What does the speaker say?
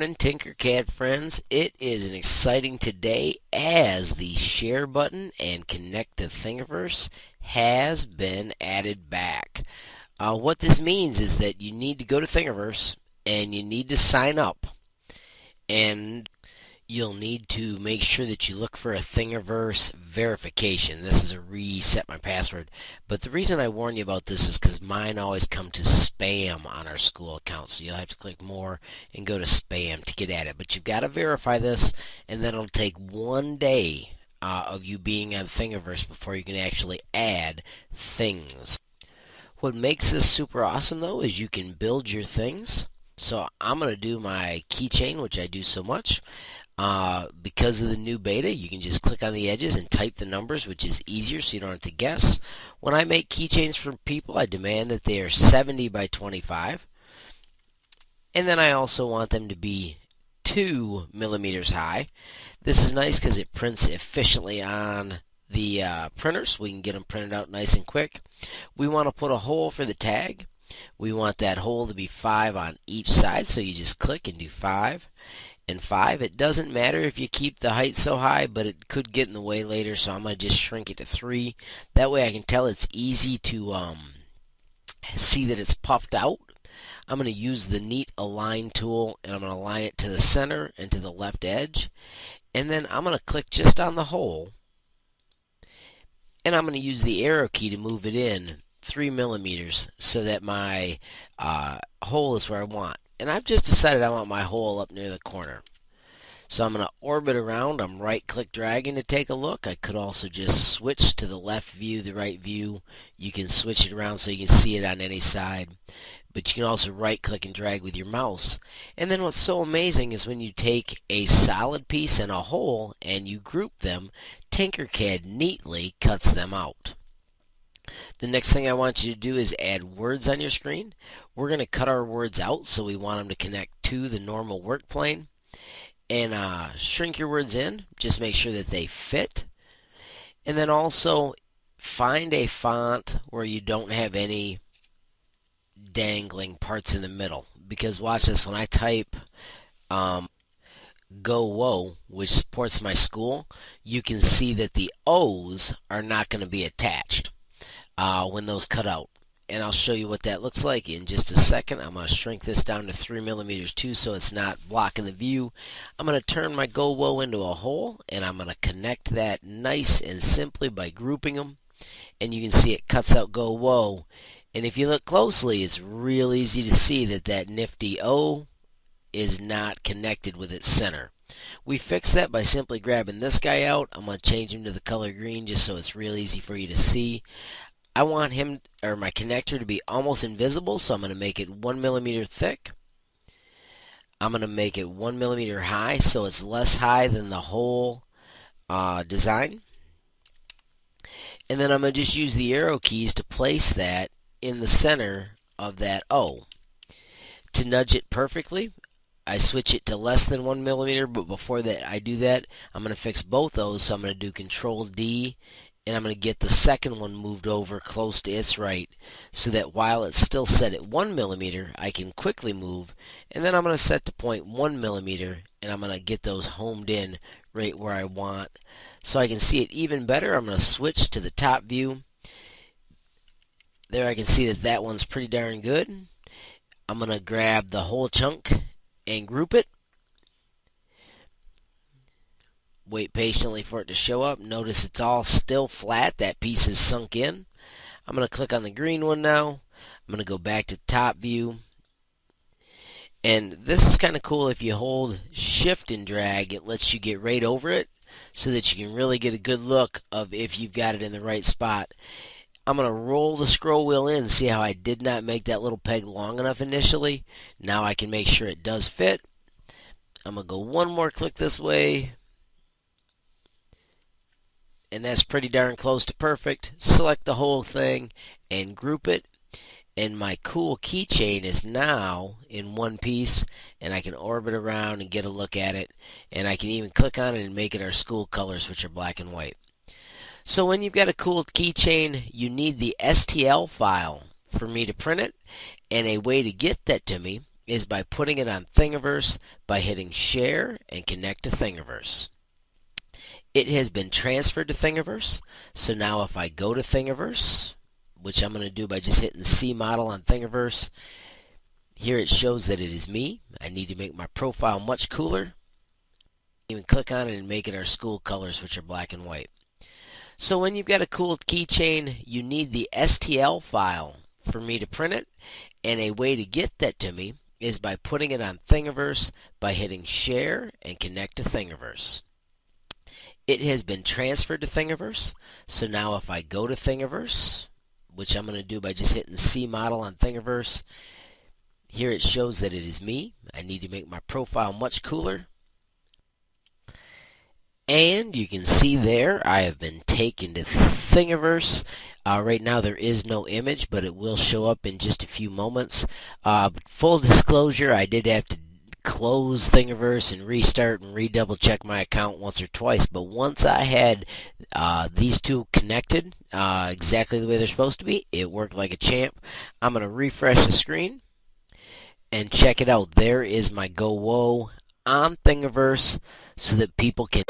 morning, Tinkercad friends. It is an exciting today as the share button and connect to Thingiverse has been added back. What this means is that you need to go to Thingiverse and you need to sign up. And you'll need to make sure that you look for a Thingiverse verification. This is a reset my password. But the reason I warn you about this is because mine always come to spam on our school account. So you'll have to click more and go to spam to get at it. But you've got to verify this, and then it'll take 1 day of you being on Thingiverse before you can actually add things. What makes this super awesome though is you can build your things. So I'm going to do my keychain, which I do so much. Because of the new beta, you can just click on the edges and type the numbers, which is easier so you don't have to guess. When I make keychains for people, I demand that they are 70 by 25. And then I also want them to be 2 millimeters high. This is nice because it prints efficiently on the printer, so we can get them printed out nice and quick. We want to put a hole for the tag. We want that hole to be 5 on each side, so you just click and do 5 and 5. It doesn't matter if you keep the height so high, but it could get in the way later, so I'm going to just shrink it to 3. That way I can tell it's easy to see that it's puffed out. I'm going to use the Neat Align tool, and I'm going to align it to the center and to the left edge. And then I'm going to click just on the hole, and I'm going to use the arrow key to move it in 3 millimeters so that my hole is where I want. And I've just decided I want my hole up near the corner. So I'm going to orbit around. I'm right-click dragging to take a look. I could also just switch to the left view, the right view. You can switch it around so you can see it on any side. But you can also right-click and drag with your mouse. And then what's so amazing is when you take a solid piece and a hole and you group them, Tinkercad neatly cuts them out. The next thing I want you to do is add words on your screen. We're going to cut our words out, so we want them to connect to the normal work plane. And shrink your words in. Just make sure that they fit. And then also find a font where you don't have any dangling parts in the middle. Because watch this, when I type Go Whoa, which supports my school, you can see that the O's are not going to be attached when those cut out. And I'll show you what that looks like in just a second. I'm going to shrink this down to 3 millimeters too, so it's not blocking the view. I'm going to turn my Go Whoa into a hole, and I'm going to connect that nice and simply by grouping them. And you can see it cuts out Go Whoa. And if you look closely, it's real easy to see that that nifty O is not connected with its center. We fix that by simply grabbing this guy out. I'm going to change him to the color green just so it's real easy for you to see. I want him, or my connector, to be almost invisible, so I'm going to make it 1 millimeter thick. I'm going to make it 1 millimeter high, so it's less high than the whole design. And then I'm going to just use the arrow keys to place that in the center of that O. To nudge it perfectly, I switch it to less than 1 millimeter, but before that I do that, I'm going to fix both those, so I'm going to do Control D, and I'm going to get the second one moved over close to its right, so that while it's still set at 1 millimeter, I can quickly move, and then I'm going to set to 0.1 millimeter, and I'm going to get those homed in right where I want. So I can see it even better, I'm going to switch to the top view. There I can see that that one's pretty darn good. I'm going to grab the whole chunk and group it. Wait patiently for it to show up. Notice it's all still flat. That piece is sunk in. I'm going to click on the green one now. I'm going to go back to top view. And this is kind of cool. If you hold shift and drag, it lets you get right over it so that you can really get a good look of if you've got it in the right spot. I'm going to roll the scroll wheel in. See how I did not make that little peg long enough initially? Now I can make sure it does fit. I'm going to go one more click this way. And that's pretty darn close to perfect. Select the whole thing and group it. And my cool keychain is now in one piece, and I can orbit around and get a look at it. And I can even click on it and make it our school colors, which are black and white. So when you've got a cool keychain, you need the STL file for me to print it. And a way to get that to me is by putting it on Thingiverse by hitting share and connect to Thingiverse. It has been transferred to Thingiverse, so now if I go to Thingiverse, which I'm going to do by just hitting C model on Thingiverse, here it shows that it is me. I need to make my profile much cooler. Even click on it and make it our school colors, which are black and white. So when you've got a cool keychain, you need the STL file for me to print it, and a way to get that to me is by putting it on Thingiverse by hitting share and connect to Thingiverse. It has been transferred to Thingiverse, so now if I go to Thingiverse, which I'm going to do by just hitting C model on Thingiverse, here it shows that it is me. I need to make my profile much cooler. And you can see there I have been taken to Thingiverse. Right now there is no image, but it will show up in just a few moments. Full disclosure, I did have to close Thingiverse and restart and redouble check my account once or twice. But once I had these two connected exactly the way they're supposed to be, it worked like a champ. I'm going to refresh the screen and check it out. There is my Go Whoa on Thingiverse so that people can